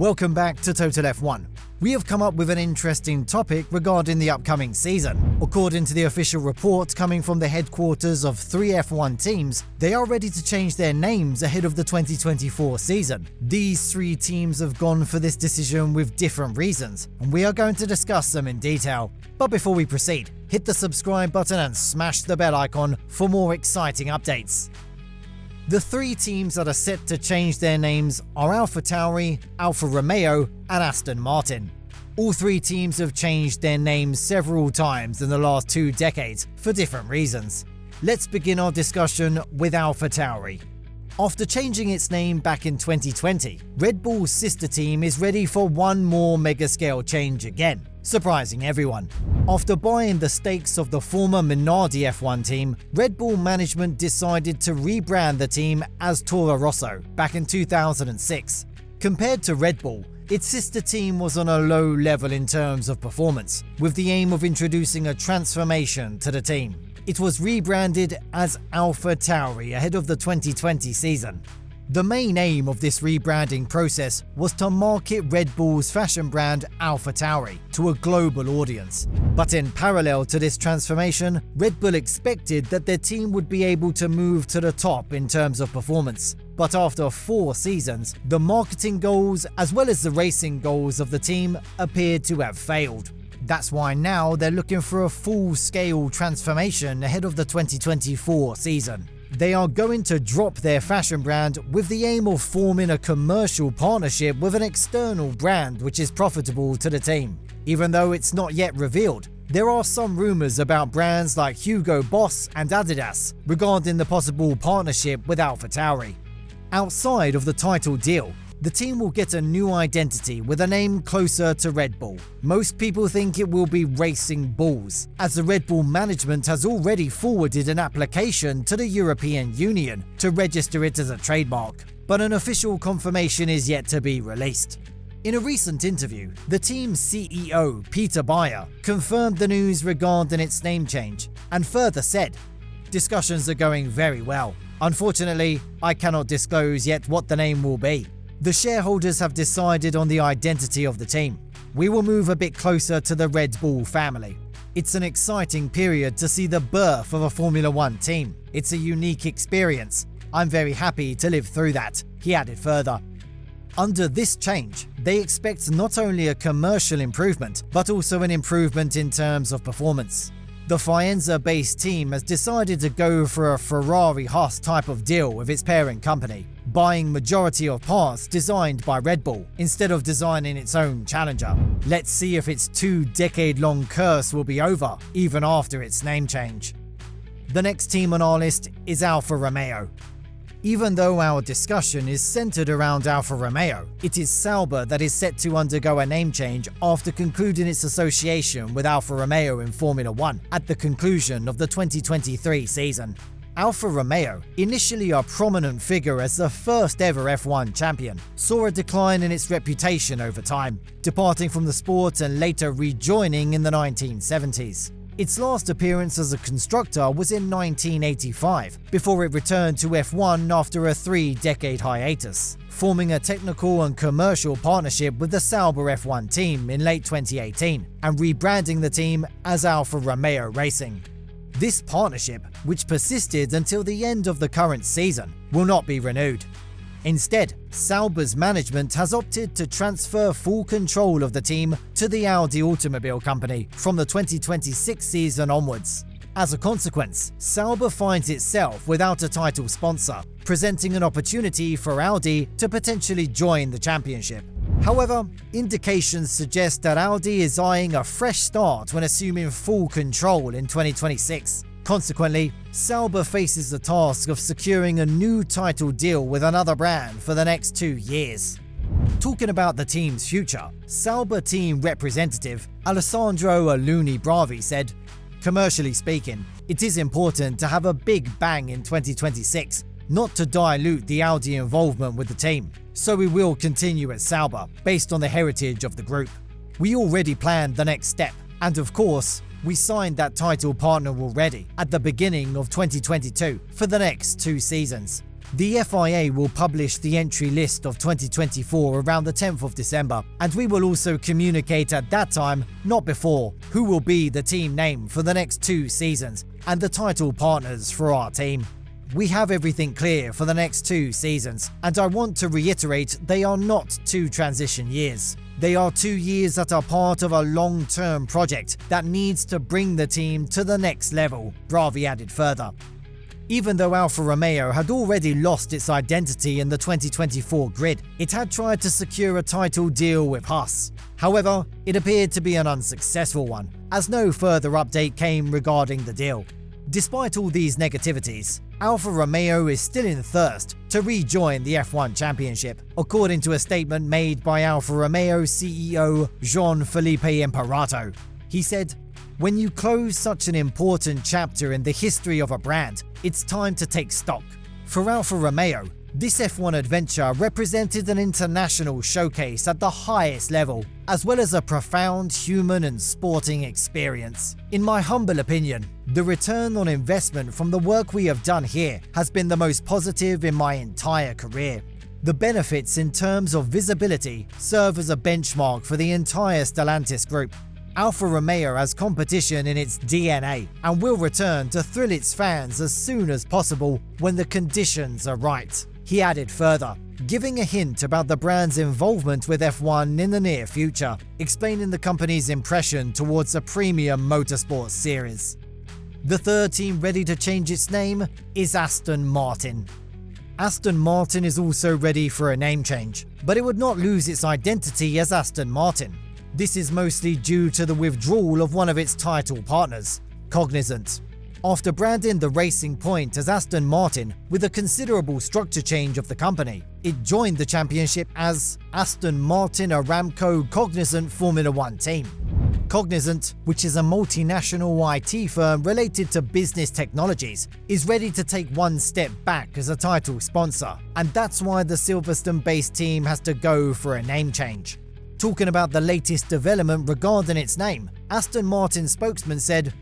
Welcome back to Total F1. We have come up with an interesting topic regarding the upcoming season. According to the official report coming from the headquarters of 3 F1 teams, they are ready to change their names ahead of the 2024 season. These 3 teams have gone for this decision with different reasons, and we are going to discuss them in detail. But before we proceed, hit the subscribe button and smash the bell icon for more exciting updates. The 3 teams that are set to change their names are Alpha Tauri, Alfa Romeo, and Aston Martin. All 3 teams have changed their names several times in the last 2 decades for different reasons. Let's begin our discussion with Alpha Tauri. After changing its name back in 2020, Red Bull's sister team is ready for one more mega-scale change again, surprising everyone. After buying the stakes of the former Minardi F1 team, Red Bull management decided to rebrand the team as Toro Rosso back in 2006. Compared to Red Bull, its sister team was on a low level in terms of performance, with the aim of introducing a transformation to the team. It was rebranded as Alpha Tauri ahead of the 2020 season. The main aim of this rebranding process was to market Red Bull's fashion brand Alpha Tauri to a global audience. But in parallel to this transformation, Red Bull expected that their team would be able to move to the top in terms of performance. But after 4 seasons, the marketing goals as well as the racing goals of the team appeared to have failed. That's why now they're looking for a full-scale transformation ahead of the 2024 season. They are going to drop their fashion brand with the aim of forming a commercial partnership with an external brand which is profitable to the team. Even though it's not yet revealed, there are some rumors about brands like Hugo Boss and Adidas regarding the possible partnership with Alpha Tauri. Outside of the title deal, the team will get a new identity with a name closer to Red Bull. Most people think it will be Racing Bulls, as the Red Bull management has already forwarded an application to the European Union to register it as a trademark, but an official confirmation is yet to be released. In a recent interview, the team's CEO, Peter Bayer, confirmed the news regarding its name change, and further said, "Discussions are going very well. Unfortunately, I cannot disclose yet what the name will be. The shareholders have decided on the identity of the team. We will move a bit closer to the Red Bull family. It's an exciting period to see the birth of a Formula 1 team. It's a unique experience. I'm very happy to live through that," he added further. Under this change, they expect not only a commercial improvement, but also an improvement in terms of performance. The Faenza-based team has decided to go for a Ferrari-Haas type of deal with its parent company, buying majority of parts designed by Red Bull instead of designing its own challenger. Let's see if its 2-decade-long curse will be over, even after its name change. The next team on our list is Alfa Romeo. Even though our discussion is centered around Alfa Romeo, it is Sauber that is set to undergo a name change after concluding its association with Alfa Romeo in Formula 1 at the conclusion of the 2023 season. Alfa Romeo, initially a prominent figure as the first ever F1 champion, saw a decline in its reputation over time, departing from the sport and later rejoining in the 1970s. Its last appearance as a constructor was in 1985, before it returned to F1 after a 3-decade hiatus, forming a technical and commercial partnership with the Sauber F1 team in late 2018 and rebranding the team as Alfa Romeo Racing. This partnership, which persisted until the end of the current season, will not be renewed. Instead, Sauber's management has opted to transfer full control of the team to the Audi automobile company from the 2026 season onwards. As a consequence, Sauber finds itself without a title sponsor, presenting an opportunity for Audi to potentially join the championship. However, indications suggest that Audi is eyeing a fresh start when assuming full control in 2026. Consequently, Sauber faces the task of securing a new title deal with another brand for the next 2 years. Talking about the team's future, Sauber team representative Alessandro Aluni Bravi said, "Commercially speaking, it is important to have a big bang in 2026, not to dilute the Audi involvement with the team. So we will continue at Sauber, based on the heritage of the group. We already planned the next step, and of course, we signed that title partner already at the beginning of 2022 for the next 2 seasons. The FIA will publish the entry list of 2024 around the 10th of December, and we will also communicate at that time, not before, who will be the team name for the next 2 seasons and the title partners for our team. We have everything clear for the next 2 seasons, and I want to reiterate they are not 2 transition years. They are 2 years that are part of a long-term project that needs to bring the team to the next level, Bravi added further. Even though Alfa Romeo had already lost its identity in the 2024 grid, it had tried to secure a title deal with Haas. However, it appeared to be an unsuccessful one, as no further update came regarding the deal. Despite all these negativities, Alfa Romeo is still in thirst to rejoin the F1 Championship, according to a statement made by Alfa Romeo CEO Jean-Philippe Imparato. He said, "When you close such an important chapter in the history of a brand, it's time to take stock." For Alfa Romeo, this F1 adventure represented an international showcase at the highest level, as well as a profound human and sporting experience. In my humble opinion, the return on investment from the work we have done here has been the most positive in my entire career. The benefits in terms of visibility serve as a benchmark for the entire Stellantis group. Alfa Romeo has competition in its DNA and will return to thrill its fans as soon as possible when the conditions are right. He added further, giving a hint about the brand's involvement with F1 in the near future, explaining the company's impression towards a premium motorsports series. The third team ready to change its name is Aston Martin. Aston Martin is also ready for a name change, but it would not lose its identity as Aston Martin. This is mostly due to the withdrawal of one of its title partners, Cognizant. After branding the Racing Point as Aston Martin with a considerable structure change of the company, it joined the championship as Aston Martin Aramco Cognizant Formula One team. Cognizant, which is a multinational IT firm related to business technologies, is ready to take one step back as a title sponsor, and that's why the Silverstone-based team has to go for a name change. Talking about the latest development regarding its name, Aston Martin spokesman said,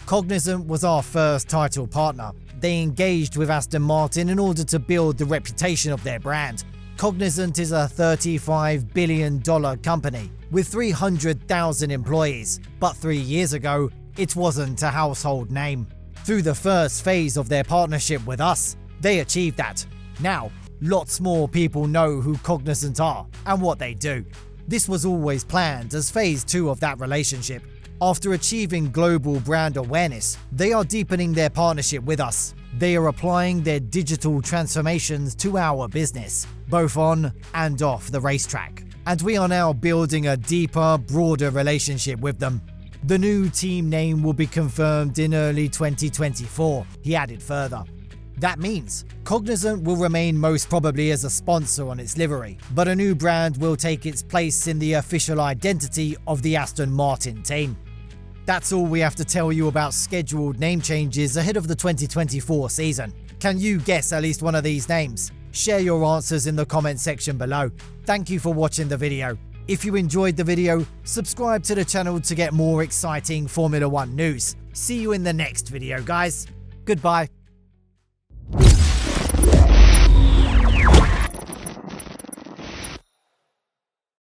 "Cognizant was our first title partner. They engaged with Aston Martin in order to build the reputation of their brand. Cognizant is a $35 billion company with 300,000 employees, but 3 years ago, it wasn't a household name. Through the first phase of their partnership with us, they achieved that. Now, lots more people know who Cognizant are and what they do. This was always planned as phase 2 of that relationship. After achieving global brand awareness, they are deepening their partnership with us. They are applying their digital transformations to our business, both on and off the racetrack. And we are now building a deeper, broader relationship with them. The new team name will be confirmed in early 2024, he added further. That means Cognizant will remain most probably as a sponsor on its livery, but a new brand will take its place in the official identity of the Aston Martin team. That's all we have to tell you about scheduled name changes ahead of the 2024 season. Can you guess at least one of these names? Share your answers in the comment section below. Thank you for watching the video. If you enjoyed the video, subscribe to the channel to get more exciting Formula One news. See you in the next video, guys. Goodbye.